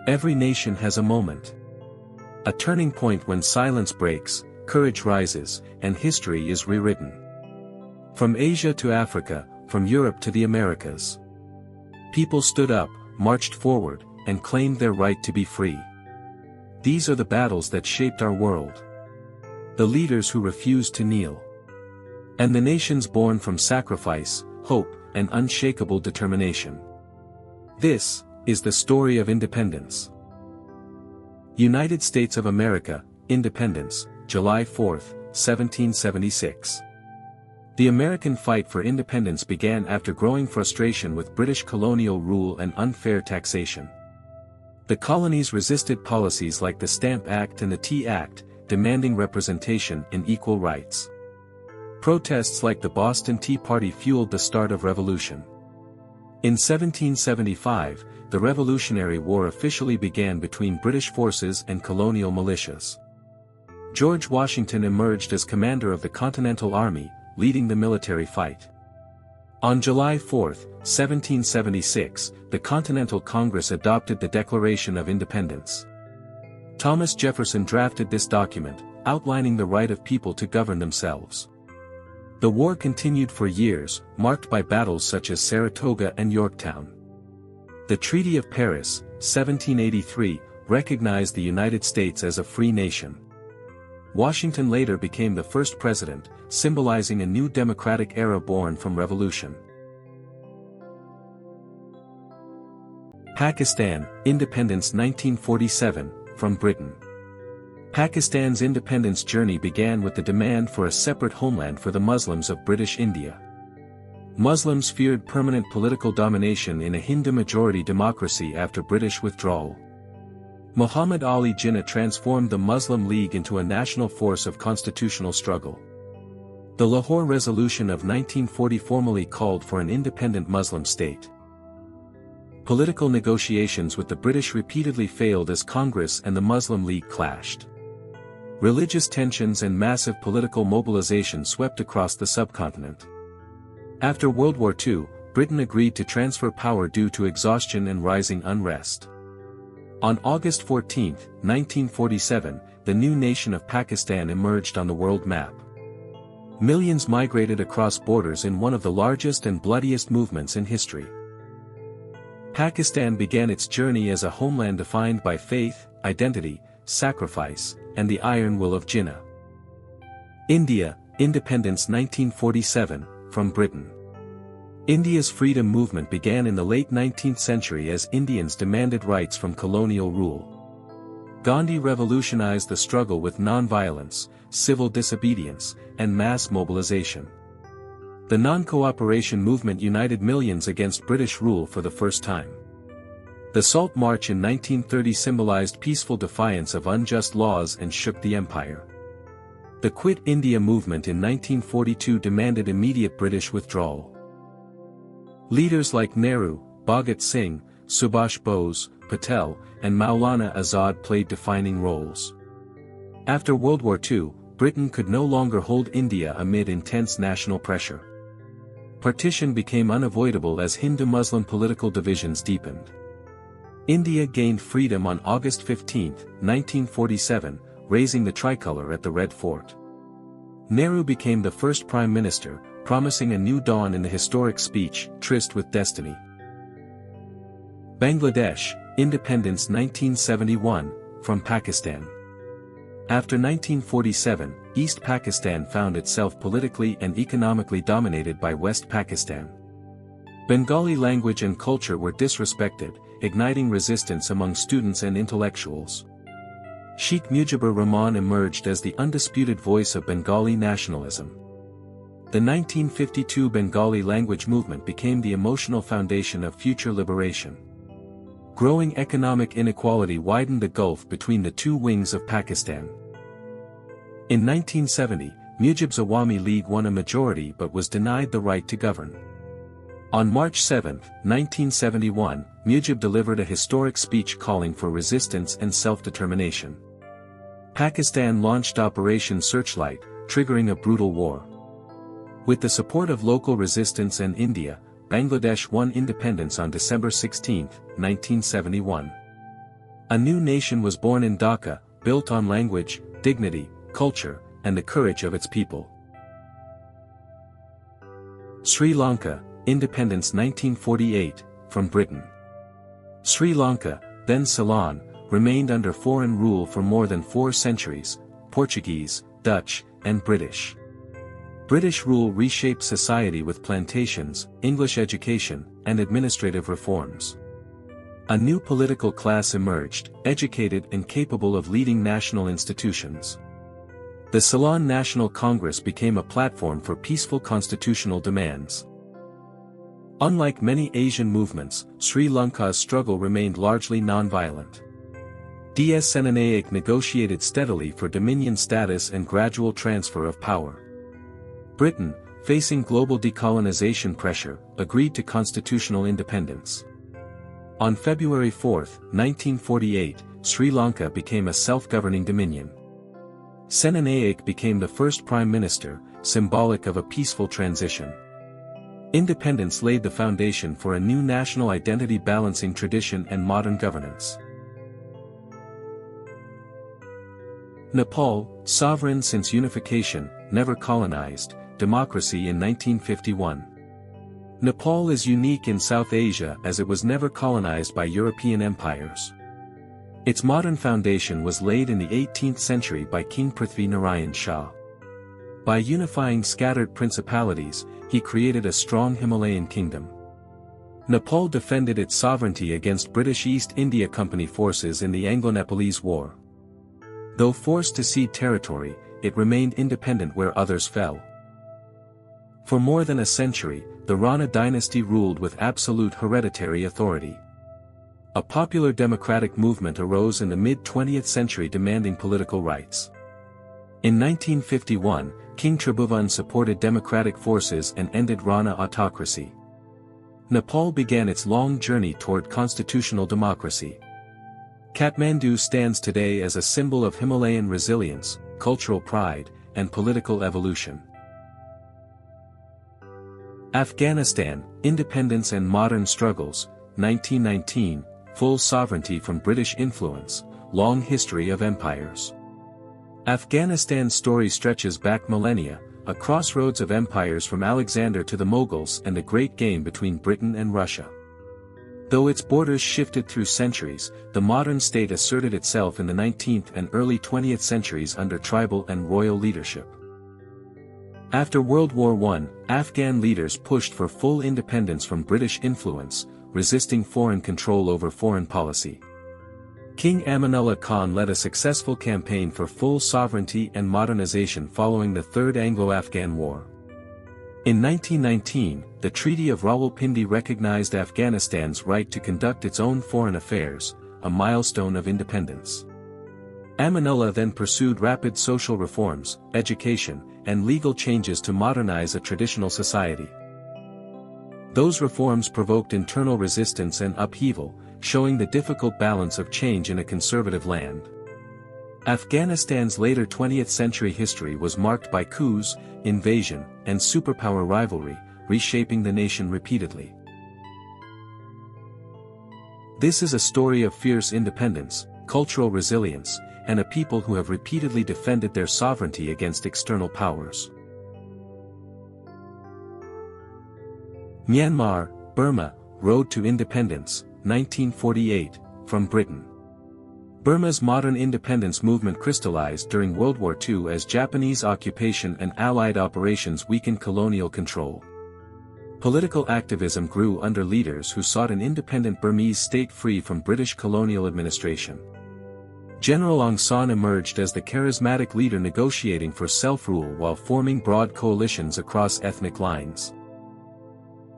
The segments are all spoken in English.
Every nation has a moment. A turning point when silence breaks, courage rises, and history is rewritten. From Asia to Africa, from Europe to the Americas. People stood up, marched forward, and claimed their right to be free. These are the battles that shaped our world. The leaders who refused to kneel. And the nations born from sacrifice, hope, and unshakable determination. This is the story of independence. United States of America, Independence, July 4, 1776. The American fight for independence began after growing frustration with British colonial rule and unfair taxation. The colonies resisted policies like the Stamp Act and the Tea Act, demanding representation and equal rights. Protests like the Boston Tea Party fueled the start of revolution. In 1775, the Revolutionary War officially began between British forces and colonial militias. George Washington emerged as commander of the Continental Army, leading the military fight. On July 4, 1776, the Continental Congress adopted the Declaration of Independence. Thomas Jefferson drafted this document, outlining the right of people to govern themselves. The war continued for years, marked by battles such as Saratoga and Yorktown. The Treaty of Paris, 1783, recognized the United States as a free nation. Washington later became the first president, symbolizing a new democratic era born from revolution. Pakistan, Independence 1947, from Britain. Pakistan's independence journey began with the demand for a separate homeland for the Muslims of British India. Muslims feared permanent political domination in a Hindu-majority democracy after British withdrawal. Muhammad Ali Jinnah transformed the Muslim League into a national force of constitutional struggle. The Lahore Resolution of 1940 formally called for an independent Muslim state. Political negotiations with the British repeatedly failed as Congress and the Muslim League clashed. Religious tensions and massive political mobilization swept across the subcontinent. After World War II, Britain agreed to transfer power due to exhaustion and rising unrest. On August 14, 1947, the new nation of Pakistan emerged on the world map. Millions migrated across borders in one of the largest and bloodiest movements in history. Pakistan began its journey as a homeland defined by faith, identity, sacrifice, and the iron will of Jinnah. India, Independence 1947, from Britain. India's freedom movement began in the late 19th century as Indians demanded rights from colonial rule. Gandhi revolutionized the struggle with non-violence, civil disobedience, and mass mobilization. The non-cooperation movement united millions against British rule for the first time. The Salt March in 1930 symbolized peaceful defiance of unjust laws and shook the empire. The Quit India movement in 1942 demanded immediate British withdrawal. Leaders like Nehru, Bhagat Singh, Subhash Bose, Patel, and Maulana Azad played defining roles. After World War II, Britain could no longer hold India amid intense national pressure. Partition became unavoidable as Hindu-Muslim political divisions deepened. India gained freedom on August 15, 1947, raising the tricolour at the Red Fort. Nehru became the first prime minister, promising a new dawn in the historic speech, Tryst with Destiny. Bangladesh, Independence 1971, from Pakistan. After 1947, East Pakistan found itself politically and economically dominated by West Pakistan. Bengali language and culture were disrespected, igniting resistance among students and intellectuals. Sheikh Mujibur Rahman emerged as the undisputed voice of Bengali nationalism. The 1952 Bengali language movement became the emotional foundation of future liberation. Growing economic inequality widened the gulf between the two wings of Pakistan. In 1970, Mujib's Awami League won a majority but was denied the right to govern. On March 7, 1971, Mujib delivered a historic speech calling for resistance and self-determination. Pakistan launched Operation Searchlight, triggering a brutal war. With the support of local resistance and India, Bangladesh won independence on December 16, 1971. A new nation was born in Dhaka, built on language, dignity, culture, and the courage of its people. Sri Lanka, independence 1948, from Britain. Sri Lanka, then Ceylon, remained under foreign rule for more than 4 centuries, Portuguese, Dutch, and British. British rule reshaped society with plantations, English education, and administrative reforms. A new political class emerged, educated and capable of leading national institutions. The Ceylon National Congress became a platform for peaceful constitutional demands. Unlike many Asian movements, Sri Lanka's struggle remained largely non-violent. DS Senanayake negotiated steadily for dominion status and gradual transfer of power. Britain, facing global decolonization pressure, agreed to constitutional independence. On February 4, 1948, Sri Lanka became a self-governing dominion. Senanayake became the first prime minister, symbolic of a peaceful transition. Independence laid the foundation for a new national identity balancing tradition and modern governance. Nepal, sovereign since unification, never colonized, democracy in 1951. Nepal is unique in South Asia as it was never colonized by European empires. Its modern foundation was laid in the 18th century by King Prithvi Narayan Shah. By unifying scattered principalities, he created a strong Himalayan kingdom. Nepal defended its sovereignty against British East India Company forces in the Anglo-Nepalese War. Though forced to cede territory, it remained independent where others fell. For more than a century, the Rana dynasty ruled with absolute hereditary authority. A popular democratic movement arose in the mid-20th century demanding political rights. In 1951, King Tribhuvan supported democratic forces and ended Rana autocracy. Nepal began its long journey toward constitutional democracy. Kathmandu stands today as a symbol of Himalayan resilience, cultural pride, and political evolution. Afghanistan, independence and modern struggles, 1919, full sovereignty from British influence, long history of empires. Afghanistan's story stretches back millennia, a crossroads of empires from Alexander to the Mughals and a great game between Britain and Russia. Though its borders shifted through centuries, the modern state asserted itself in the 19th and early 20th centuries under tribal and royal leadership. After World War I, Afghan leaders pushed for full independence from British influence, resisting foreign control over foreign policy. King Amanullah Khan led a successful campaign for full sovereignty and modernization following the Third Anglo-Afghan War. In 1919, the Treaty of Rawalpindi recognized Afghanistan's right to conduct its own foreign affairs, a milestone of independence. Amanullah then pursued rapid social reforms, education, and legal changes to modernize a traditional society. Those reforms provoked internal resistance and upheaval, showing the difficult balance of change in a conservative land. Afghanistan's later 20th century history was marked by coups, invasion, and superpower rivalry, reshaping the nation repeatedly. This is a story of fierce independence, cultural resilience, and a people who have repeatedly defended their sovereignty against external powers. Myanmar, Burma, Road to Independence, 1948, from Britain. Burma's modern independence movement crystallized during World War II as Japanese occupation and Allied operations weakened colonial control. Political activism grew under leaders who sought an independent Burmese state free from British colonial administration. General Aung San emerged as the charismatic leader negotiating for self-rule while forming broad coalitions across ethnic lines.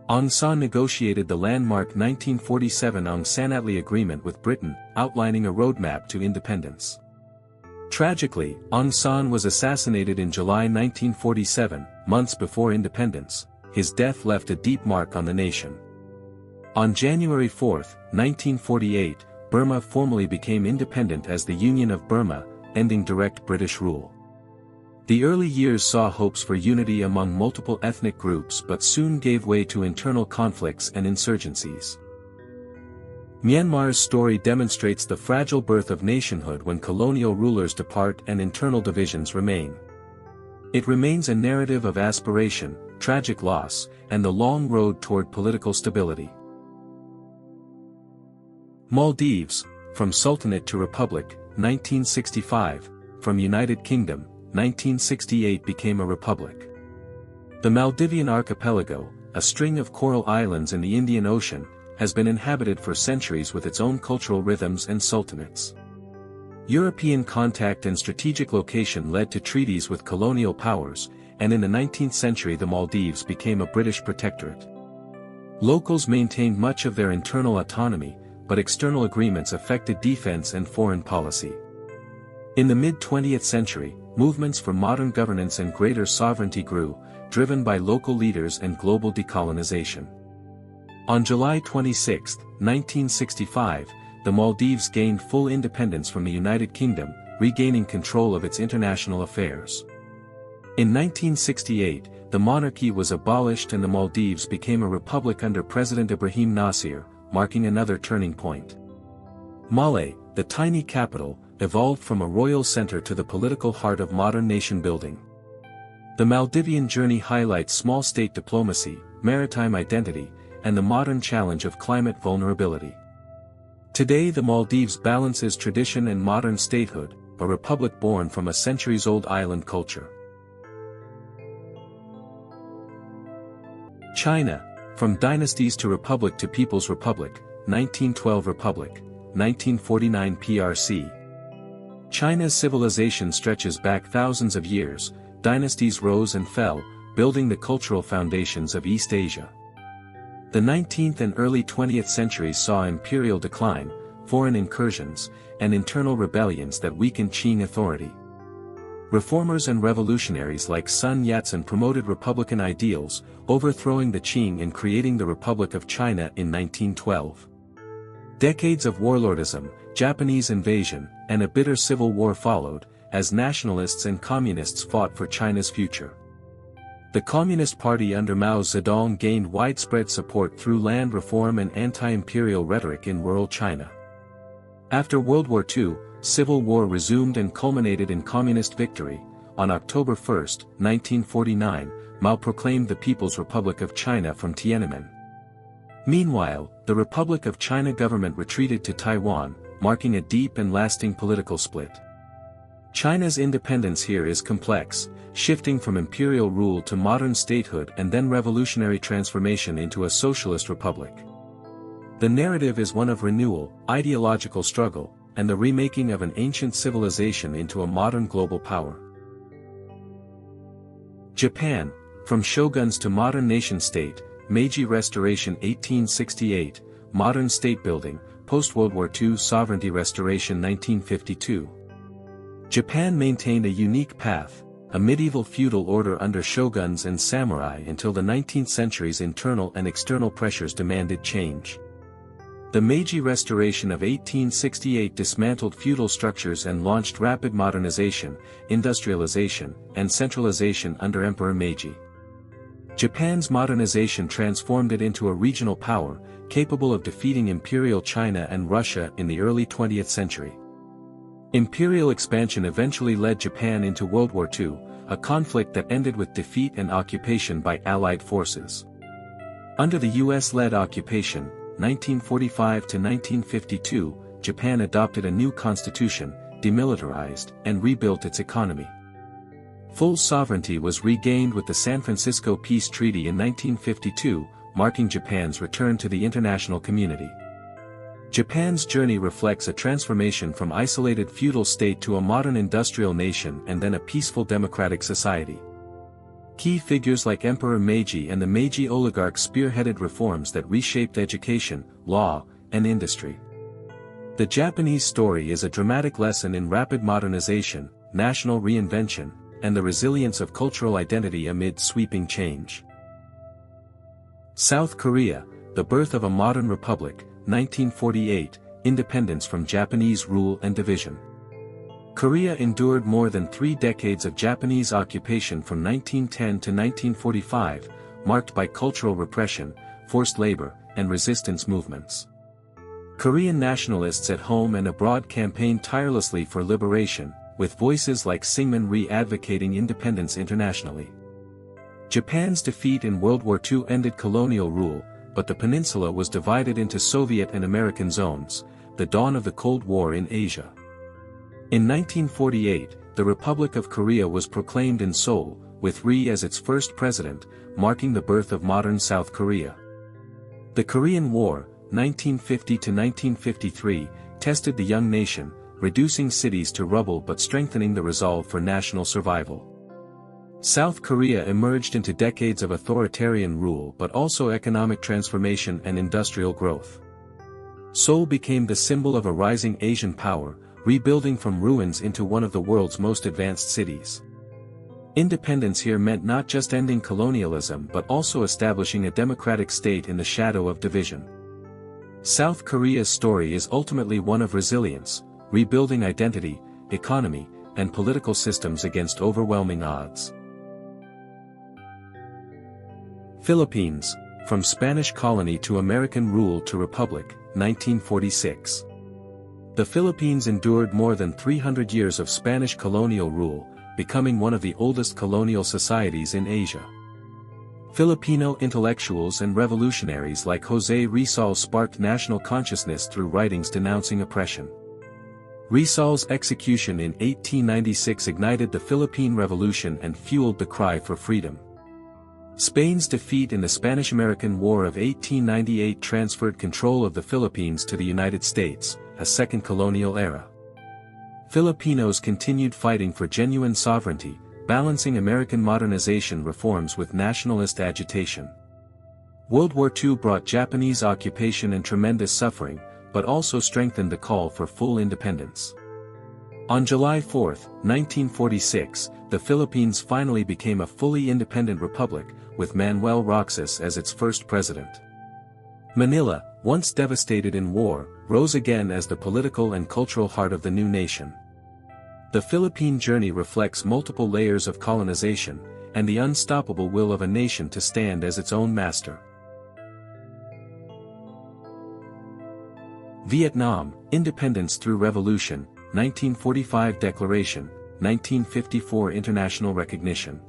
Aung San negotiated the landmark 1947 Aung Sanatli Agreement with Britain, outlining a roadmap to independence. Tragically, Aung San was assassinated in July 1947, months before independence. His death left a deep mark on the nation. On January 4, 1948, Burma formally became independent as the Union of Burma, ending direct British rule. The early years saw hopes for unity among multiple ethnic groups but soon gave way to internal conflicts and insurgencies. Myanmar's story demonstrates the fragile birth of nationhood when colonial rulers depart and internal divisions remain. It remains a narrative of aspiration, tragic loss, and the long road toward political stability. Maldives, from Sultanate to Republic, 1965, from United Kingdom, 1968 became a republic. The Maldivian archipelago, a string of coral islands in the Indian Ocean, has been inhabited for centuries with its own cultural rhythms and sultanates. European contact and strategic location led to treaties with colonial powers, and in the 19th century the Maldives became a British protectorate. Locals maintained much of their internal autonomy, but external agreements affected defense and foreign policy. In the mid-20th century, movements for modern governance and greater sovereignty grew, driven by local leaders and global decolonization. On July 26, 1965, the Maldives gained full independence from the United Kingdom, regaining control of its international affairs. In 1968, the monarchy was abolished and the Maldives became a republic under President Ibrahim Nasir, marking another turning point. Malé, the tiny capital, evolved from a royal center to the political heart of modern nation-building. The Maldivian journey highlights small state diplomacy, maritime identity, and the modern challenge of climate vulnerability. Today the Maldives balances tradition and modern statehood, a republic born from a centuries-old island culture. China, from dynasties to republic to People's Republic, 1912 Republic, 1949 PRC. China's civilization stretches back thousands of years, dynasties rose and fell, building the cultural foundations of East Asia. The 19th and early 20th centuries saw imperial decline, foreign incursions, and internal rebellions that weakened Qing authority. Reformers and revolutionaries like Sun Yat-sen promoted republican ideals, overthrowing the Qing and creating the Republic of China in 1912. Decades of warlordism, Japanese invasion, and a bitter civil war followed, as nationalists and communists fought for China's future. The Communist Party under Mao Zedong gained widespread support through land reform and anti-imperial rhetoric in rural China. After World War II, civil war resumed and culminated in communist victory. On October 1, 1949, Mao proclaimed the People's Republic of China from Tiananmen. Meanwhile, the Republic of China government retreated to Taiwan, marking a deep and lasting political split. China's independence here is complex, shifting from imperial rule to modern statehood and then revolutionary transformation into a socialist republic. The narrative is one of renewal, ideological struggle, and the remaking of an ancient civilization into a modern global power. Japan, from shoguns to modern nation-state, Meiji Restoration 1868, modern state building, post-World War II sovereignty restoration 1952. Japan maintained a unique path, a medieval feudal order under shoguns and samurai until the 19th century's internal and external pressures demanded change. The Meiji Restoration of 1868 dismantled feudal structures and launched rapid modernization, industrialization, and centralization under Emperor Meiji. Japan's modernization transformed it into a regional power, capable of defeating Imperial China and Russia in the early 20th century. Imperial expansion eventually led Japan into World War II, a conflict that ended with defeat and occupation by Allied forces. Under the US-led occupation, 1945 to 1952, Japan adopted a new constitution, demilitarized, and rebuilt its economy. Full sovereignty was regained with the San Francisco Peace Treaty in 1952, marking Japan's return to the international community. Japan's journey reflects a transformation from isolated feudal state to a modern industrial nation and then a peaceful democratic society. Key figures like Emperor Meiji and the Meiji oligarchs spearheaded reforms that reshaped education, law, and industry. The Japanese story is a dramatic lesson in rapid modernization, national reinvention, and the resilience of cultural identity amid sweeping change. South Korea, the birth of a modern republic, 1948, independence from Japanese rule and division. Korea endured more than 3 decades of Japanese occupation from 1910 to 1945, marked by cultural repression, forced labor, and resistance movements. Korean nationalists at home and abroad campaigned tirelessly for liberation, with voices like Syngman Rhee advocating independence internationally. Japan's defeat in World War II ended colonial rule, but the peninsula was divided into Soviet and American zones, the dawn of the Cold War in Asia. In 1948, the Republic of Korea was proclaimed in Seoul, with Rhee as its first president, marking the birth of modern South Korea. The Korean War, 1950 to 1953, tested the young nation, reducing cities to rubble but strengthening the resolve for national survival. South Korea emerged into decades of authoritarian rule but also economic transformation and industrial growth. Seoul became the symbol of a rising Asian power, rebuilding from ruins into one of the world's most advanced cities. Independence here meant not just ending colonialism but also establishing a democratic state in the shadow of division. South Korea's story is ultimately one of resilience, rebuilding identity, economy, and political systems against overwhelming odds. Philippines, from Spanish colony to American rule to republic, 1946. The Philippines endured more than 300 years of Spanish colonial rule, becoming one of the oldest colonial societies in Asia. Filipino intellectuals and revolutionaries like José Rizal sparked national consciousness through writings denouncing oppression. Rizal's execution in 1896 ignited the Philippine Revolution and fueled the cry for freedom. Spain's defeat in the Spanish-American War of 1898 transferred control of the Philippines to the United States, a second colonial era. Filipinos continued fighting for genuine sovereignty, balancing American modernization reforms with nationalist agitation. World War II brought Japanese occupation and tremendous suffering, but also strengthened the call for full independence. On July 4, 1946, the Philippines finally became a fully independent republic, with Manuel Roxas as its first president. Manila, once devastated in war, rose again as the political and cultural heart of the new nation. The Philippine journey reflects multiple layers of colonization, and the unstoppable will of a nation to stand as its own master. Vietnam, Independence through Revolution, 1945 Declaration, 1954 International Recognition.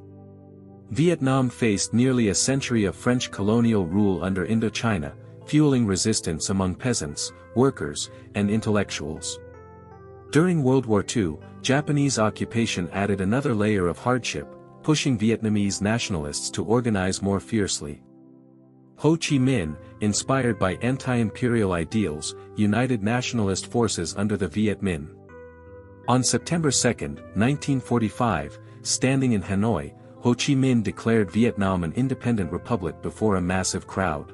Vietnam faced nearly a century of French colonial rule under Indochina, fueling resistance among peasants, workers, and intellectuals. During World War II, Japanese occupation added another layer of hardship, pushing Vietnamese nationalists to organize more fiercely. Ho Chi Minh, inspired by anti-imperial ideals, united nationalist forces under the Viet Minh. On September 2, 1945, standing in Hanoi, Ho Chi Minh declared Vietnam an independent republic before a massive crowd.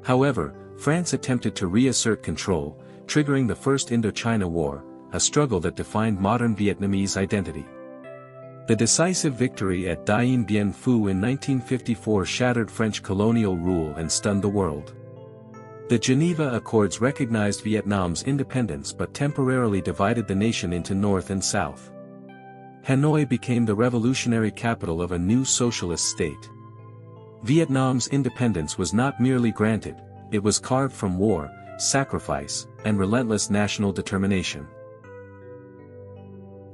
However, France attempted to reassert control, triggering the First Indochina War, a struggle that defined modern Vietnamese identity. The decisive victory at Dien Bien Phu in 1954 shattered French colonial rule and stunned the world. The Geneva Accords recognized Vietnam's independence but temporarily divided the nation into North and South. Hanoi became the revolutionary capital of a new socialist state. Vietnam's independence was not merely granted, it was carved from war, sacrifice, and relentless national determination.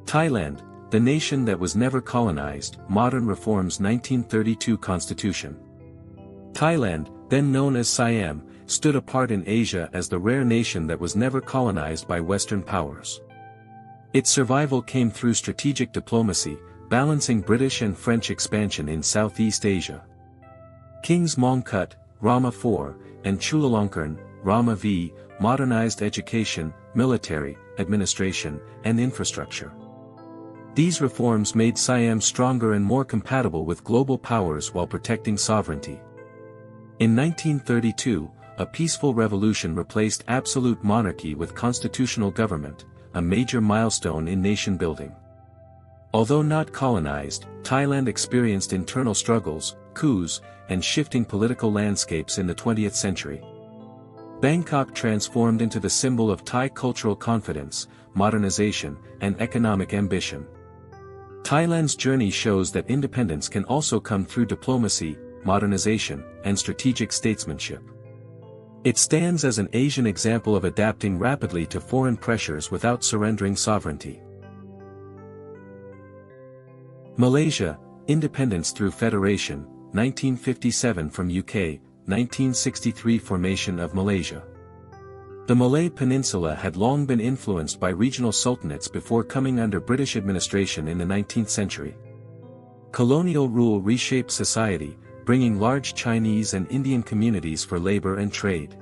Thailand, the nation that was never colonized, Modern Reforms 1932 Constitution. Thailand, then known as Siam, stood apart in Asia as the rare nation that was never colonized by Western powers. Its survival came through strategic diplomacy, balancing British and French expansion in Southeast Asia. Kings Mongkut, Rama IV, and Chulalongkorn, Rama V, modernized education, military, administration, and infrastructure. These reforms made Siam stronger and more compatible with global powers while protecting sovereignty. In 1932, a peaceful revolution replaced absolute monarchy with constitutional government, a major milestone in nation building. Although not colonized, Thailand experienced internal struggles, coups, and shifting political landscapes in the 20th century. Bangkok transformed into the symbol of Thai cultural confidence, modernization, and economic ambition. Thailand's journey shows that independence can also come through diplomacy, modernization, and strategic statesmanship. It stands as an Asian example of adapting rapidly to foreign pressures without surrendering sovereignty. Malaysia, independence through federation, 1957 from UK, 1963 formation of Malaysia. The Malay Peninsula had long been influenced by regional sultanates before coming under British administration in the 19th century. Colonial rule reshaped society, bringing large Chinese and Indian communities for labor and trade.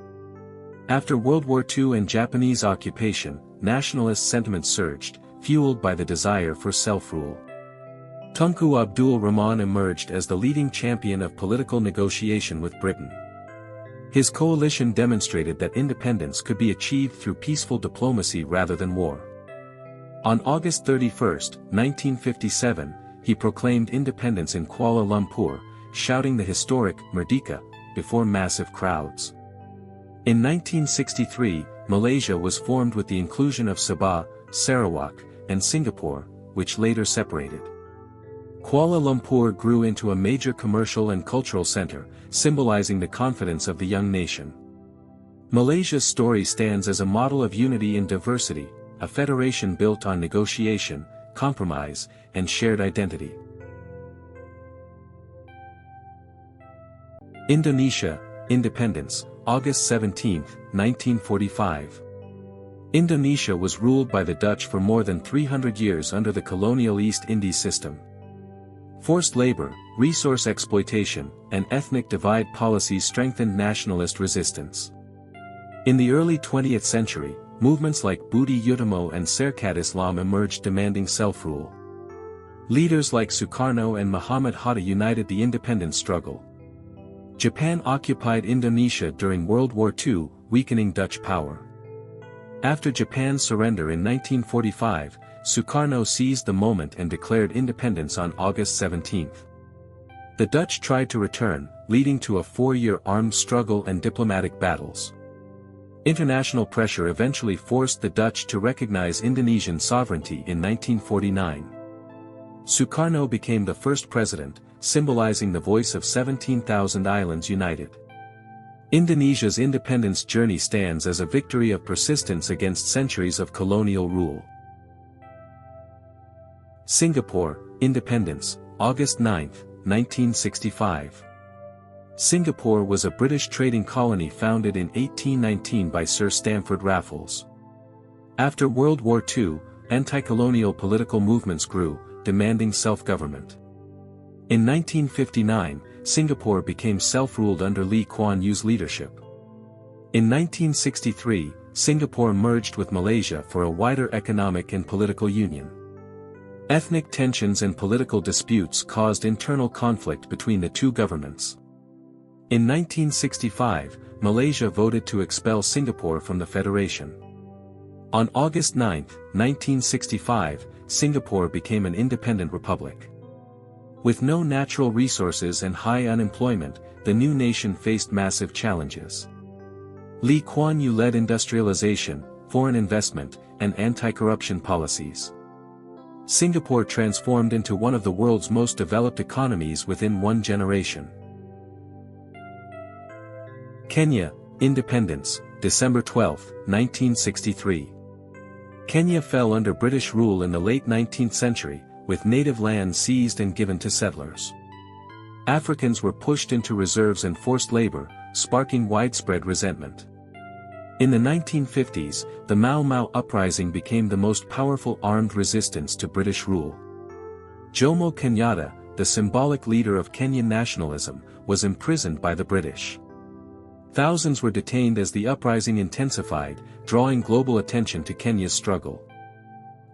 After World War II and Japanese occupation, nationalist sentiment surged, fueled by the desire for self-rule. Tunku Abdul Rahman emerged as the leading champion of political negotiation with Britain. His coalition demonstrated that independence could be achieved through peaceful diplomacy rather than war. On August 31, 1957, he proclaimed independence in Kuala Lumpur, shouting the historic Merdeka before massive crowds. In 1963, Malaysia was formed with the inclusion of Sabah, Sarawak, and Singapore, which later separated. Kuala Lumpur grew into a major commercial and cultural center, symbolizing the confidence of the young nation. Malaysia's story stands as a model of unity in diversity, a federation built on negotiation, compromise, and shared identity. Indonesia, independence, August 17, 1945. Indonesia was ruled by the Dutch for more than 300 years under the colonial East Indies system. Forced labor, resource exploitation, and ethnic divide policies strengthened nationalist resistance. In the early 20th century, movements like Budi Utomo and Serkat Islam emerged demanding self-rule. Leaders like Sukarno and Muhammad Hatta united the independence struggle. Japan occupied Indonesia during World War II, weakening Dutch power. After Japan's surrender in 1945, Sukarno seized the moment and declared independence on August 17. The Dutch tried to return, leading to a 4-year armed struggle and diplomatic battles. International pressure eventually forced the Dutch to recognize Indonesian sovereignty in 1949. Sukarno became the first president, symbolizing the voice of 17,000 islands united. Indonesia's independence journey stands as a victory of persistence against centuries of colonial rule. Singapore, independence, August 9, 1965. Singapore was a British trading colony founded in 1819 by Sir Stamford Raffles. After World War II, anti-colonial political movements grew, demanding self-government. In 1959, Singapore became self-ruled under Lee Kuan Yew's leadership. In 1963, Singapore merged with Malaysia for a wider economic and political union. Ethnic tensions and political disputes caused internal conflict between the two governments. In 1965, Malaysia voted to expel Singapore from the Federation. On August 9, 1965, Singapore became an independent republic. With no natural resources and high unemployment, the new nation faced massive challenges. Lee Kuan Yew led industrialization, foreign investment, and anti-corruption policies. Singapore transformed into one of the world's most developed economies within one generation. Kenya, independence, December 12, 1963. Kenya fell under British rule in the late 19th century, with native land seized and given to settlers. Africans were pushed into reserves and forced labor, sparking widespread resentment. In the 1950s, the Mau Mau uprising became the most powerful armed resistance to British rule. Jomo Kenyatta, the symbolic leader of Kenyan nationalism, was imprisoned by the British. Thousands were detained as the uprising intensified, drawing global attention to Kenya's struggle.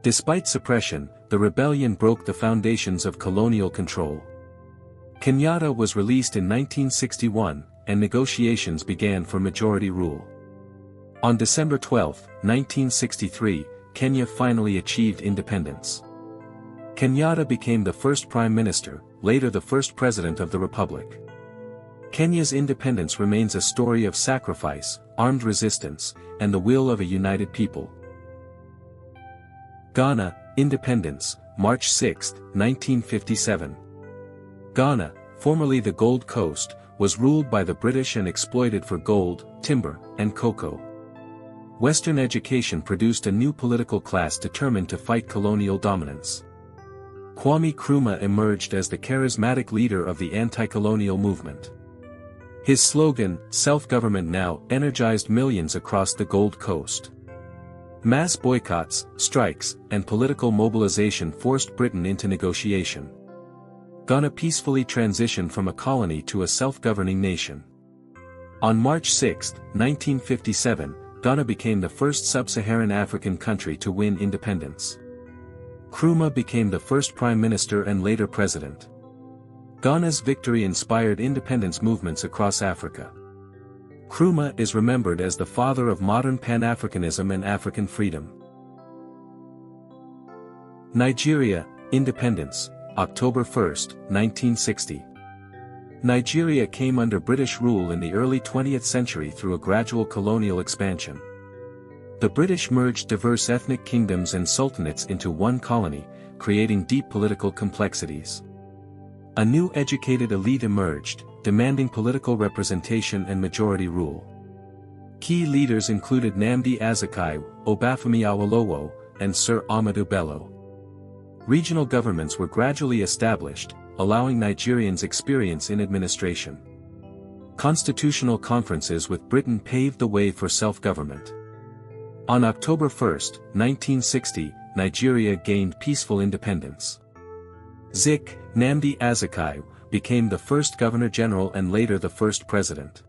Despite suppression, the rebellion broke the foundations of colonial control. Kenyatta was released in 1961, and negotiations began for majority rule. On December 12, 1963, Kenya finally achieved independence. Kenyatta became the first prime minister, later the first president of the republic. Kenya's independence remains a story of sacrifice, armed resistance, and the will of a united people. Ghana, independence, March 6, 1957. Ghana, formerly the Gold Coast, was ruled by the British and exploited for gold, timber, and cocoa. Western education produced a new political class determined to fight colonial dominance. Kwame Nkrumah emerged as the charismatic leader of the anti-colonial movement. His slogan, "Self-government now," energized millions across the Gold Coast. Mass boycotts, strikes, and political mobilization forced Britain into negotiation. Ghana peacefully transitioned from a colony to a self-governing nation. On March 6, 1957, Ghana became the first sub-Saharan African country to win independence. Nkrumah became the first prime minister and later president. Ghana's victory inspired independence movements across Africa. Nkrumah is remembered as the father of modern Pan-Africanism and African freedom. Nigeria, independence, October 1, 1960. Nigeria came under British rule in the early 20th century through a gradual colonial expansion. The British merged diverse ethnic kingdoms and sultanates into one colony, creating deep political complexities. A new educated elite emerged, demanding political representation and majority rule. Key leaders included Nnamdi Azikiwe, Obafemi Awolowo, and Sir Ahmadu Bello. Regional governments were gradually established, allowing Nigerians experience in administration. Constitutional conferences with Britain paved the way for self-government. On October 1, 1960, Nigeria gained peaceful independence. Zik, Nnamdi Azikiwe, became the first governor-general and later the first president.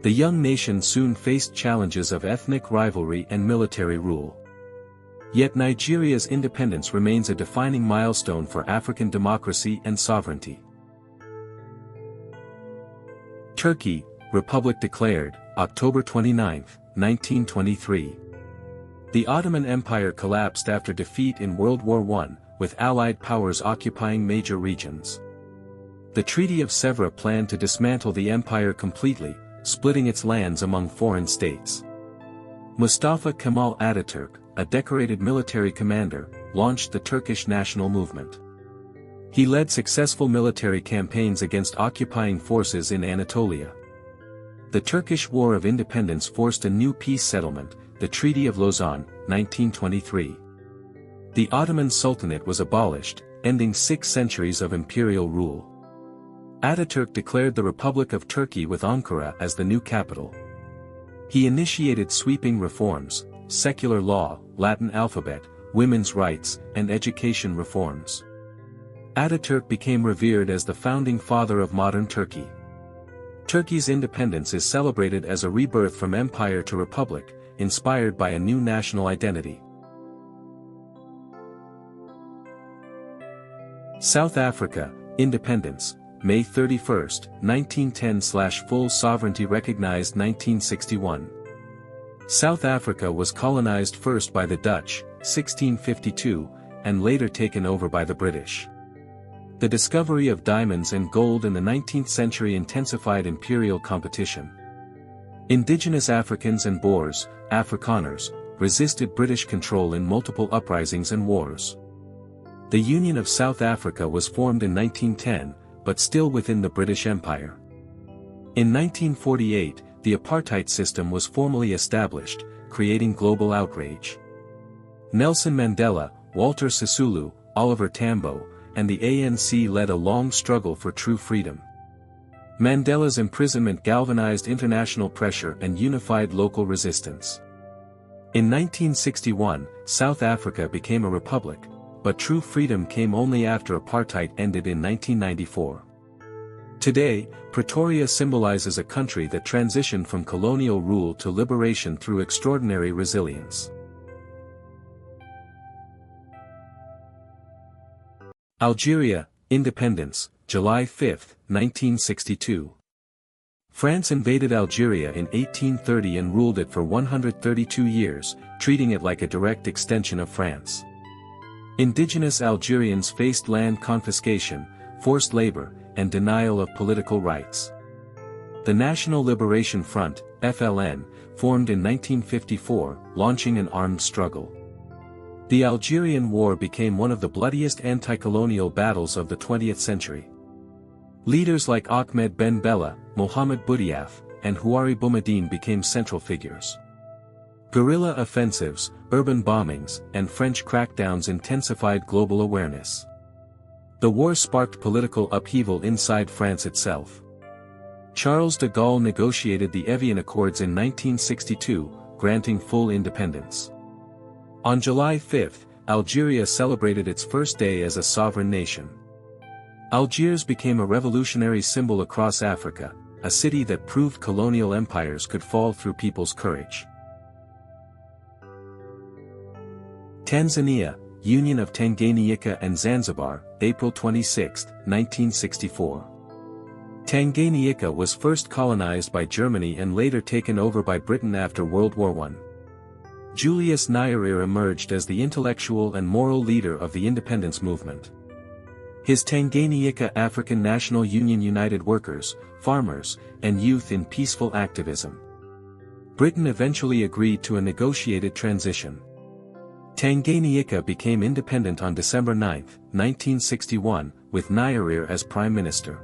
The young nation soon faced challenges of ethnic rivalry and military rule. Yet Nigeria's independence remains a defining milestone for African democracy and sovereignty. Turkey, Republic declared, October 29, 1923. The Ottoman Empire collapsed after defeat in World War I, with Allied powers occupying major regions. The Treaty of Sèvres planned to dismantle the empire completely, splitting its lands among foreign states. Mustafa Kemal Ataturk, a decorated military commander, launched the Turkish national movement. He led successful military campaigns against occupying forces in Anatolia. The Turkish War of Independence forced a new peace settlement, the Treaty of Lausanne, 1923. The Ottoman Sultanate was abolished, ending 6 centuries of imperial rule. Ataturk declared the Republic of Turkey with Ankara as the new capital. He initiated sweeping reforms, secular law, Latin alphabet, women's rights, and education reforms. Ataturk became revered as the founding father of modern Turkey. Turkey's independence is celebrated as a rebirth from empire to republic, inspired by a new national identity. South Africa, independence, May 31, 1910/full sovereignty recognized 1961. South Africa was colonized first by the Dutch, 1652, and later taken over by the British. The discovery of diamonds and gold in the 19th century intensified imperial competition. Indigenous Africans and Boers, Afrikaners, resisted British control in multiple uprisings and wars. The Union of South Africa was formed in 1910, but still within the British Empire. In 1948, the apartheid system was formally established, creating global outrage. Nelson Mandela, Walter Sisulu, Oliver Tambo, and the ANC led a long struggle for true freedom. Mandela's imprisonment galvanized international pressure and unified local resistance. In 1961, South Africa became a republic, but true freedom came only after apartheid ended in 1994. Today, Pretoria symbolizes a country that transitioned from colonial rule to liberation through extraordinary resilience. Algeria, independence, July 5, 1962. France invaded Algeria in 1830 and ruled it for 132 years, treating it like a direct extension of France. Indigenous Algerians faced land confiscation, forced labor, and denial of political rights. The National Liberation Front, FLN, formed in 1954, launching an armed struggle. The Algerian War became one of the bloodiest anti-colonial battles of the 20th century. Leaders like Ahmed Ben Bella, Mohammed Boudiaf, and Houari Boumediene became central figures. Guerrilla offensives, urban bombings, and French crackdowns intensified global awareness. The war sparked political upheaval inside France itself. Charles de Gaulle negotiated the Evian Accords in 1962, granting full independence. On July 5, Algeria celebrated its first day as a sovereign nation. Algiers became a revolutionary symbol across Africa, a city that proved colonial empires could fall through people's courage. Tanzania, Union of Tanganyika and Zanzibar, April 26, 1964. Tanganyika was first colonized by Germany and later taken over by Britain after World War I. Julius Nyerere emerged as the intellectual and moral leader of the independence movement. His Tanganyika African National Union united workers, farmers, and youth in peaceful activism. Britain eventually agreed to a negotiated transition. Tanganyika became independent on December 9, 1961, with Nyerere as Prime Minister.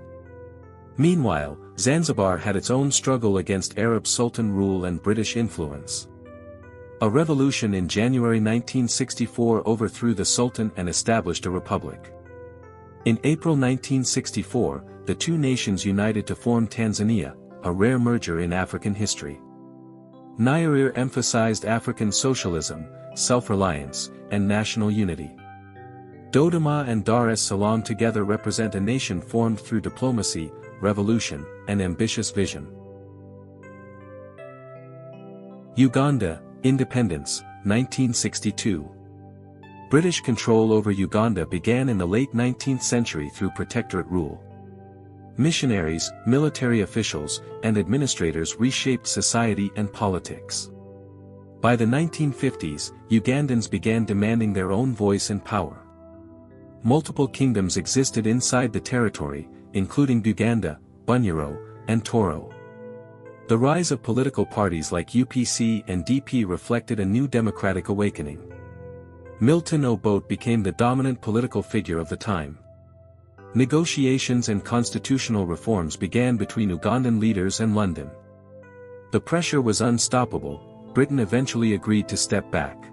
Meanwhile, Zanzibar had its own struggle against Arab Sultan rule and British influence. A revolution in January 1964 overthrew the Sultan and established a republic. In April 1964, the two nations united to form Tanzania, a rare merger in African history. Nyerere emphasized African socialism, self-reliance, and national unity. Dodoma and Dar es Salaam together represent a nation formed through diplomacy, revolution, and ambitious vision. Uganda, Independence, 1962. British control over Uganda began in the late 19th century through protectorate rule. Missionaries, military officials, and administrators reshaped society and politics. By the 1950s, Ugandans began demanding their own voice and power. Multiple kingdoms existed inside the territory, including Buganda, Bunyoro, and Toro. The rise of political parties like UPC and DP reflected a new democratic awakening. Milton Obote became the dominant political figure of the time. Negotiations and constitutional reforms began between Ugandan leaders and London. The pressure was unstoppable. Britain eventually agreed to step back.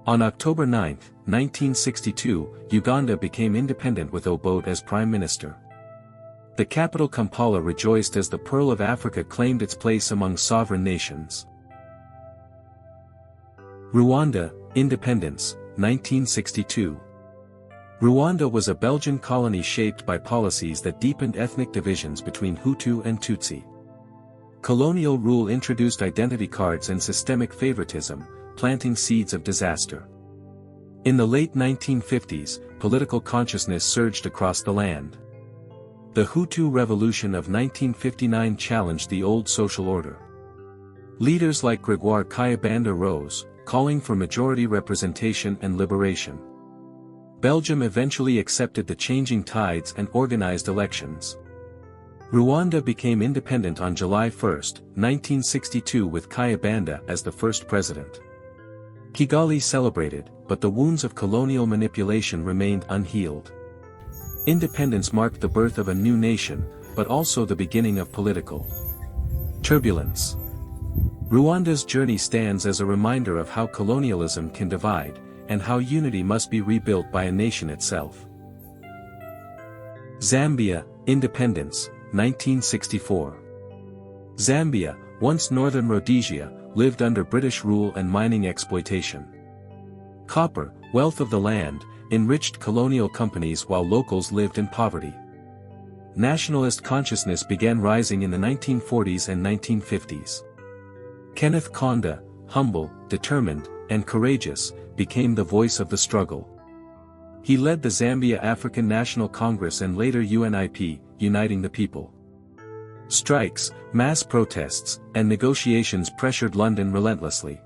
On October 9, 1962, Uganda became independent with Obote as Prime Minister. The capital Kampala rejoiced as the Pearl of Africa claimed its place among sovereign nations. Rwanda, Independence, 1962. Rwanda was a Belgian colony shaped by policies that deepened ethnic divisions between Hutu and Tutsi. Colonial rule introduced identity cards and systemic favoritism, planting seeds of disaster. In the late 1950s, political consciousness surged across the land. The Hutu Revolution of 1959 challenged the old social order. Leaders like Gregoire Kayibanda rose, calling for majority representation and liberation. Belgium eventually accepted the changing tides and organized elections. Rwanda became independent on July 1, 1962 with Kayibanda as the first president. Kigali celebrated, but the wounds of colonial manipulation remained unhealed. Independence marked the birth of a new nation, but also the beginning of political turbulence. Rwanda's journey stands as a reminder of how colonialism can divide, and how unity must be rebuilt by a nation itself. Zambia, Independence, 1964. Zambia, once northern Rhodesia, lived under British rule and mining exploitation. Copper, wealth of the land, enriched colonial companies while locals lived in poverty. Nationalist consciousness began rising in the 1940s and 1950s. Kenneth Kaunda, humble, determined, and courageous, became the voice of the struggle. He led the Zambia African National Congress and later UNIP, uniting the people. Strikes, mass protests, and negotiations pressured London relentlessly.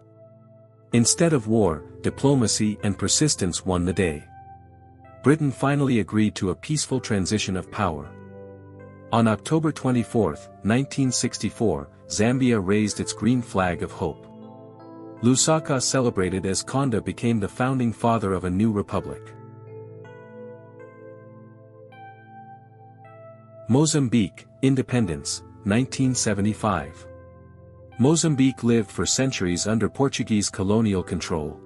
Instead of war, diplomacy and persistence won the day. Britain finally agreed to a peaceful transition of power. On October 24, 1964, Zambia raised its green flag of hope. Lusaka celebrated as Kaunda became the founding father of a new republic. Mozambique, independence, 1975. Mozambique lived for centuries under Portuguese colonial control.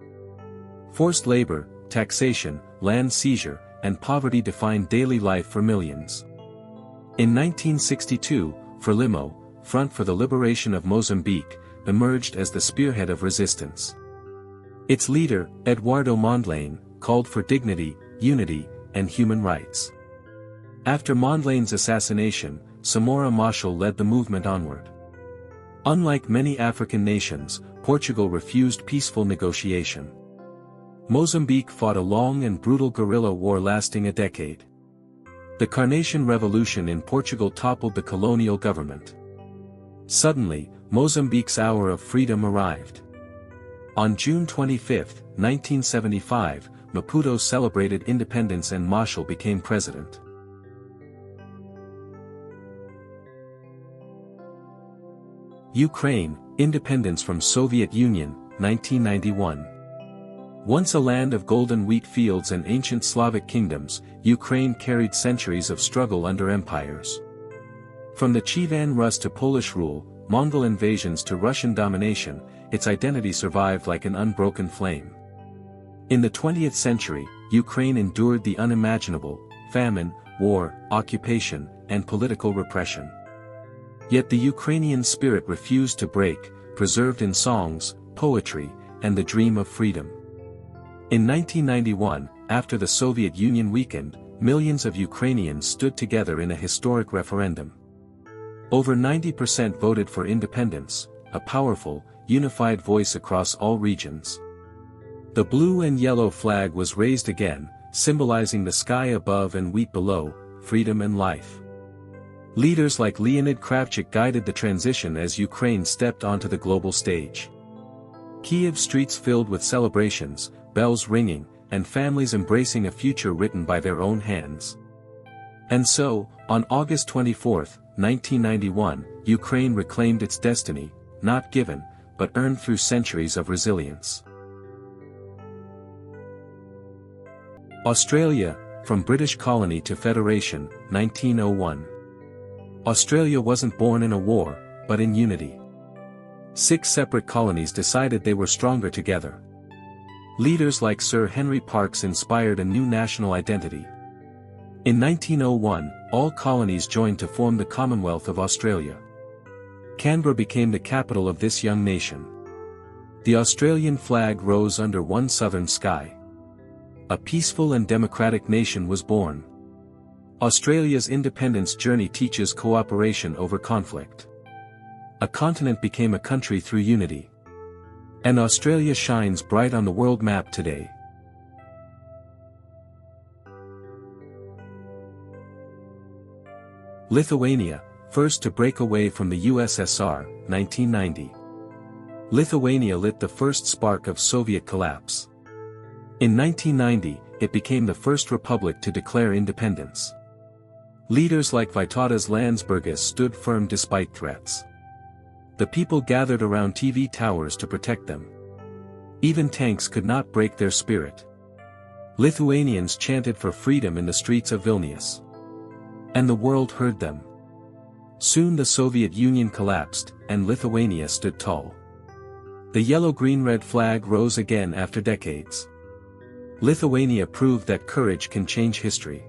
Forced labor, taxation, land seizure, and poverty defined daily life for millions. In 1962, Frelimo, Front for the Liberation of Mozambique, emerged as the spearhead of resistance. Its leader, Eduardo Mondlane, called for dignity, unity, and human rights. After Mondlane's assassination, Samora Machel led the movement onward. Unlike many African nations, Portugal refused peaceful negotiation. Mozambique fought a long and brutal guerrilla war lasting a decade. The Carnation Revolution in Portugal toppled the colonial government. Suddenly, Mozambique's hour of freedom arrived. On June 25, 1975, Maputo celebrated independence and Machel became president. Ukraine, independence from Soviet Union, 1991. Once a land of golden wheat fields and ancient Slavic kingdoms, Ukraine carried centuries of struggle under empires. From the Kievan Rus to Polish rule, Mongol invasions to Russian domination, its identity survived like an unbroken flame. In the 20th century, Ukraine endured the unimaginable: famine, war, occupation, and political repression. Yet the Ukrainian spirit refused to break, preserved in songs, poetry, and the dream of freedom. In 1991, after the Soviet Union weakened, millions of Ukrainians stood together in a historic referendum. Over 90% voted for independence, a powerful, unified voice across all regions. The blue and yellow flag was raised again, symbolizing the sky above and wheat below, freedom and life. Leaders like Leonid Kravchuk guided the transition as Ukraine stepped onto the global stage. Kyiv streets filled with celebrations, bells ringing, and families embracing a future written by their own hands. And so, on August 24, 1991, Ukraine reclaimed its destiny, not given, but earned through centuries of resilience. Australia, from British colony to federation, 1901. Australia wasn't born in a war, but in unity. 6 separate colonies decided they were stronger together. Leaders like Sir Henry Parkes inspired a new national identity. In 1901, all colonies joined to form the Commonwealth of Australia. Canberra became the capital of this young nation. The Australian flag rose under one southern sky. A peaceful and democratic nation was born. Australia's independence journey teaches cooperation over conflict. A continent became a country through unity. And Australia shines bright on the world map today. Lithuania, first to break away from the USSR, 1990. Lithuania lit the first spark of Soviet collapse. In 1990, it became the first republic to declare independence. Leaders like Vytautas Landsbergis stood firm despite threats. The people gathered around TV towers to protect them. Even tanks could not break their spirit. Lithuanians chanted for freedom in the streets of Vilnius. And the world heard them. Soon the Soviet Union collapsed, and Lithuania stood tall. The yellow-green-red flag rose again after decades. Lithuania proved that courage can change history.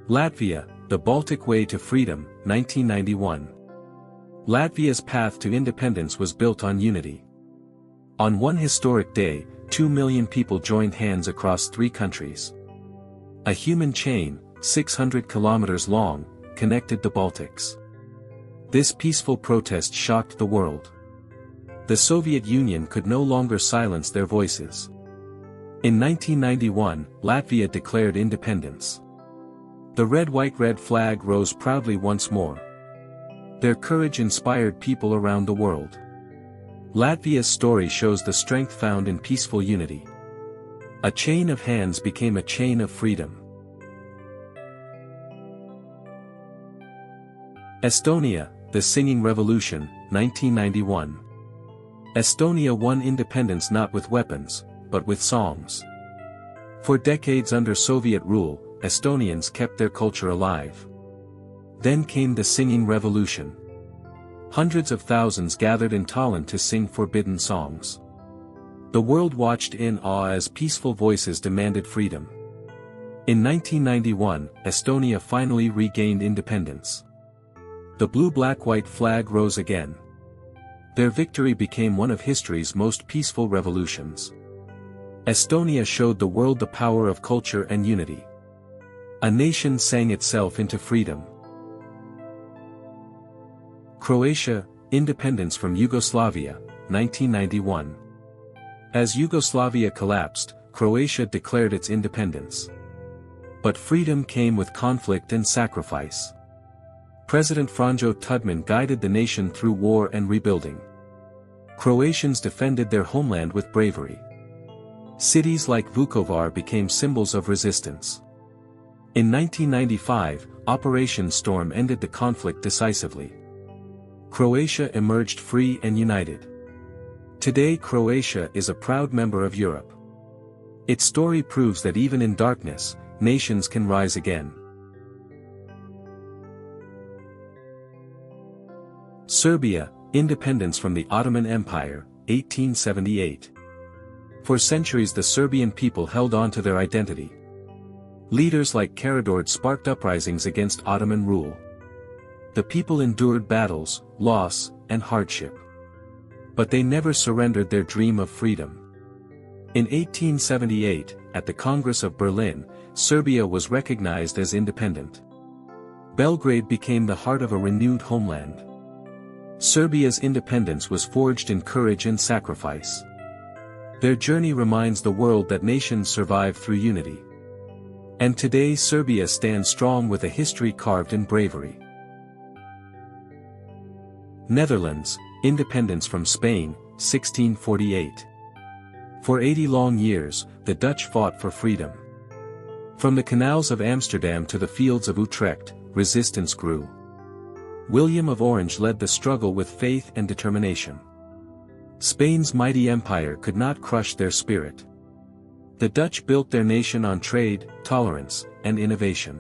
Latvia, the Baltic Way to Freedom, 1991. Latvia's path to independence was built on unity. On one historic day, 2 million people joined hands across 3 countries. A human chain, 600 kilometers long, connected the Baltics. This peaceful protest shocked the world. The Soviet Union could no longer silence their voices. In 1991, Latvia declared independence. The red-white-red flag rose proudly once more. Their courage inspired people around the world. Latvia's story shows the strength found in peaceful unity. A chain of hands became a chain of freedom. Estonia, the Singing Revolution, 1991. Estonia won independence not with weapons, but with songs. For decades under Soviet rule, Estonians kept their culture alive. Then came the singing revolution. Hundreds of thousands gathered in Tallinn to sing forbidden songs. The world watched in awe as peaceful voices demanded freedom. In 1991, Estonia finally regained independence. The blue-black-white flag rose again. Their victory became one of history's most peaceful revolutions. Estonia showed the world the power of culture and unity. A nation sang itself into freedom. Croatia, independence from Yugoslavia, 1991. As Yugoslavia collapsed, Croatia declared its independence. But freedom came with conflict and sacrifice. President Franjo Tudman guided the nation through war and rebuilding. Croatians defended their homeland with bravery. Cities like Vukovar became symbols of resistance. In 1995, Operation Storm ended the conflict decisively. Croatia emerged free and united. Today Croatia is a proud member of Europe. Its story proves that even in darkness, nations can rise again. Serbia, independence from the Ottoman Empire, 1878. For centuries the Serbian people held on to their identity. Leaders like Karađorđe sparked uprisings against Ottoman rule. The people endured battles, loss, and hardship. But they never surrendered their dream of freedom. In 1878, at the Congress of Berlin, Serbia was recognized as independent. Belgrade became the heart of a renewed homeland. Serbia's independence was forged in courage and sacrifice. Their journey reminds the world that nations survive through unity. And today Serbia stands strong with a history carved in bravery. Netherlands, independence from Spain, 1648. For 80 long years, the Dutch fought for freedom. From the canals of Amsterdam to the fields of Utrecht, resistance grew. William of Orange led the struggle with faith and determination. Spain's mighty empire could not crush their spirit. The Dutch built their nation on trade, tolerance, and innovation.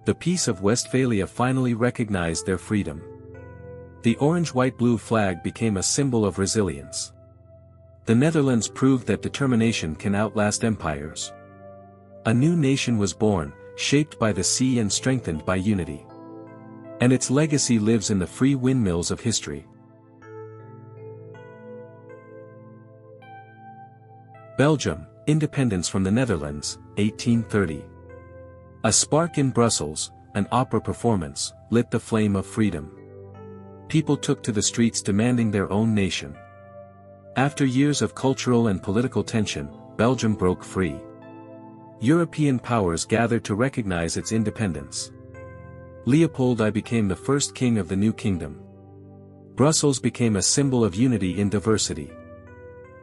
The Peace of Westphalia finally recognized their freedom. The orange-white-blue flag became a symbol of resilience. The Netherlands proved that determination can outlast empires. A new nation was born, shaped by the sea and strengthened by unity. And its legacy lives in the free windmills of history. Belgium, independence from the Netherlands, 1830. A spark in Brussels, an opera performance, lit the flame of freedom. People took to the streets demanding their own nation. After years of cultural and political tension, Belgium broke free. European powers gathered to recognize its independence. Leopold I became the first king of the new kingdom. Brussels became a symbol of unity in diversity.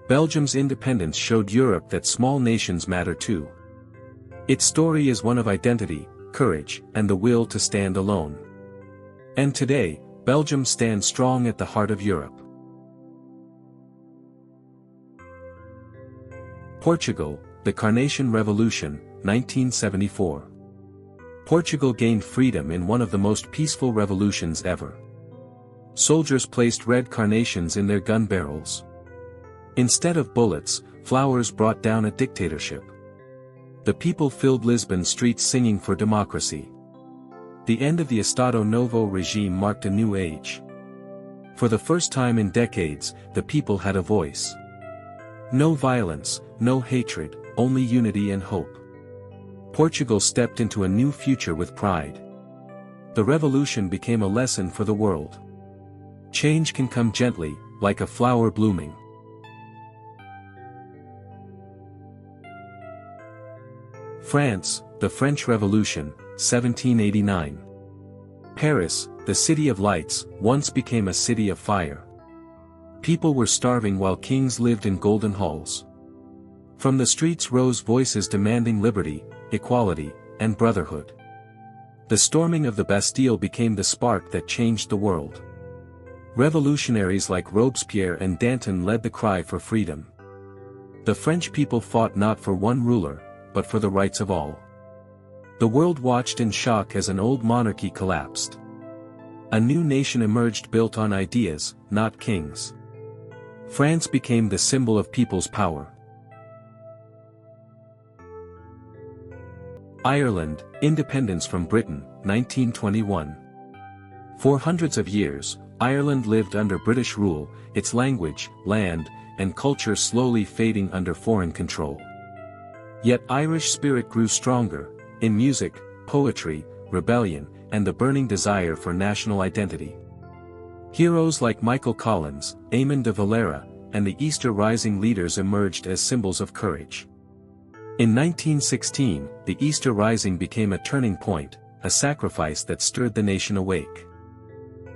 Belgium's independence showed Europe that small nations matter too. Its story is one of identity, courage, and the will to stand alone. And today, Belgium stands strong at the heart of Europe. Portugal, the Carnation Revolution, 1974. Portugal gained freedom in one of the most peaceful revolutions ever. Soldiers placed red carnations in their gun barrels. Instead of bullets, flowers brought down a dictatorship. The people filled Lisbon streets singing for democracy. The end of the Estado Novo regime marked a new age. For the first time in decades, the people had a voice. No violence, no hatred, only unity and hope. Portugal stepped into a new future with pride. The revolution became a lesson for the world. Change can come gently, like a flower blooming. France, the French Revolution, 1789. Paris, the city of lights, once became a city of fire. People were starving while kings lived in golden halls. From the streets rose voices demanding liberty, equality, and brotherhood. The storming of the Bastille became the spark that changed the world. Revolutionaries like Robespierre and Danton led the cry for freedom. The French people fought not for one ruler, but for the rights of all. The world watched in shock as an old monarchy collapsed. A new nation emerged built on ideas, not kings. France became the symbol of people's power. Ireland, independence from Britain, 1921. For hundreds of years, Ireland lived under British rule, its language, land, and culture slowly fading under foreign control. Yet Irish spirit grew stronger, in music, poetry, rebellion, and the burning desire for national identity. Heroes like Michael Collins, Eamon de Valera, and the Easter Rising leaders emerged as symbols of courage. In 1916, the Easter Rising became a turning point, a sacrifice that stirred the nation awake.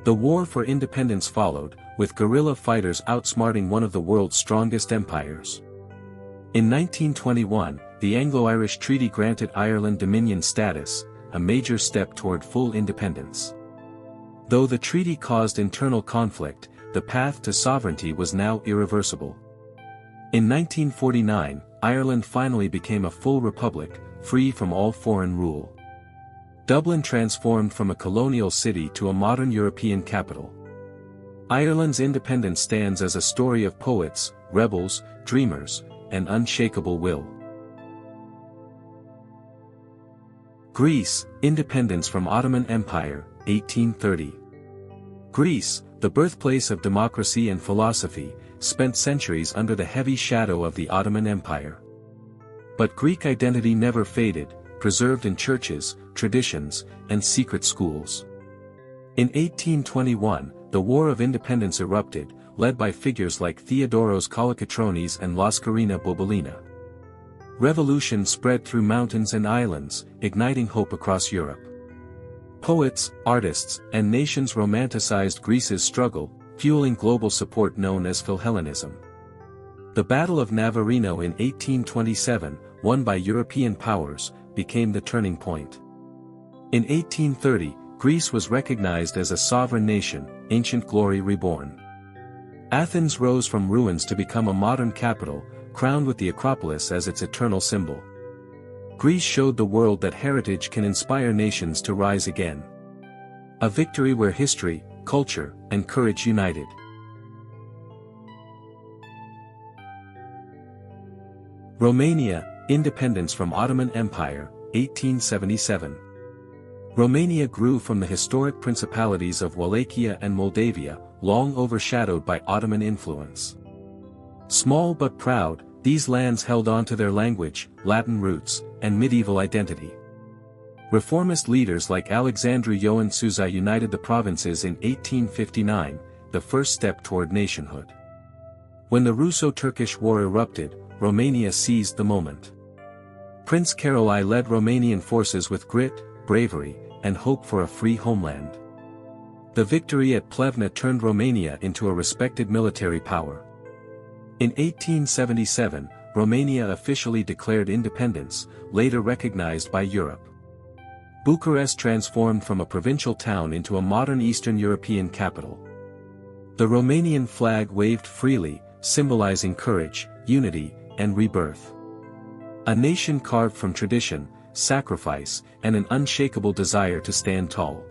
The war for independence followed, with guerrilla fighters outsmarting one of the world's strongest empires. In 1921, the Anglo-Irish Treaty granted Ireland Dominion status, a major step toward full independence. Though the treaty caused internal conflict, the path to sovereignty was now irreversible. In 1949, Ireland finally became a full republic, free from all foreign rule. Dublin transformed from a colonial city to a modern European capital. Ireland's independence stands as a story of poets, rebels, dreamers, and unshakable will. Greece, independence from Ottoman Empire, 1830. Greece, the birthplace of democracy and philosophy, spent centuries under the heavy shadow of the Ottoman Empire. But Greek identity never faded, preserved in churches, traditions, and secret schools. In 1821, the War of Independence erupted, led by figures like Theodoros Kolokotronis and Laskarina Bobolina. Revolution spread through mountains and islands, igniting hope across Europe. Poets, artists, and nations romanticized Greece's struggle, fueling global support known as Philhellenism. The Battle of Navarino in 1827, won by European powers, became the turning point. In 1830, Greece was recognized as a sovereign nation, ancient glory reborn. Athens rose from ruins to become a modern capital, crowned with the Acropolis as its eternal symbol. Greece showed the world that heritage can inspire nations to rise again. A victory where history, culture, and courage united. Romania, independence from Ottoman Empire, 1877. Romania grew from the historic principalities of Wallachia and Moldavia, long overshadowed by Ottoman influence. Small but proud, these lands held on to their language, Latin roots, and medieval identity. Reformist leaders like Alexandru Ioan Suza united the provinces in 1859, the first step toward nationhood. When the Russo-Turkish War erupted, Romania seized the moment. Prince Carol led Romanian forces with grit, bravery, and hope for a free homeland. The victory at Plevna turned Romania into a respected military power. In 1877, Romania officially declared independence, later recognized by Europe. Bucharest transformed from a provincial town into a modern Eastern European capital. The Romanian flag waved freely, symbolizing courage, unity, and rebirth. A nation carved from tradition, sacrifice, and an unshakable desire to stand tall.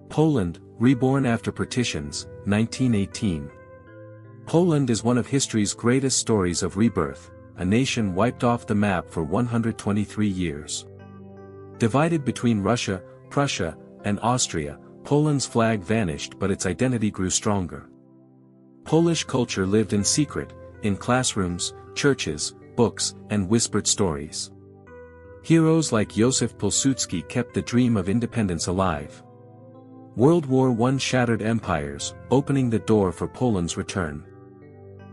Poland, reborn after partitions, 1918. Poland is one of history's greatest stories of rebirth, a nation wiped off the map for 123 years. Divided between Russia, Prussia, and Austria, Poland's flag vanished but its identity grew stronger. Polish culture lived in secret, in classrooms, churches, books, and whispered stories. Heroes like Józef Pilsudski kept the dream of independence alive. World War I shattered empires, opening the door for Poland's return.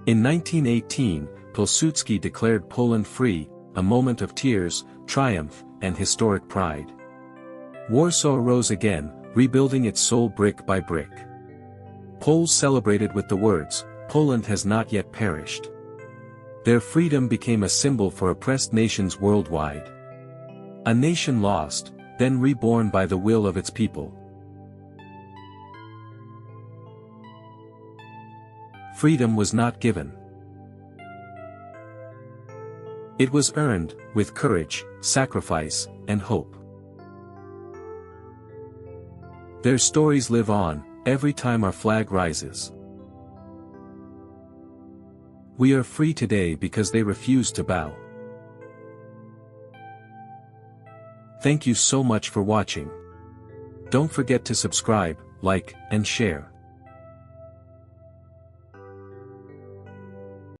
In 1918, Pilsudski declared Poland free, a moment of tears, triumph, and historic pride. Warsaw rose again, rebuilding its soul brick by brick. Poles celebrated with the words, "Poland has not yet perished." Their freedom became a symbol for oppressed nations worldwide. A nation lost, then reborn by the will of its people. Freedom was not given. It was earned, with courage, sacrifice, and hope. Their stories live on, every time our flag rises. We are free today because they refused to bow. Thank you so much for watching. Don't forget to subscribe, like, and share.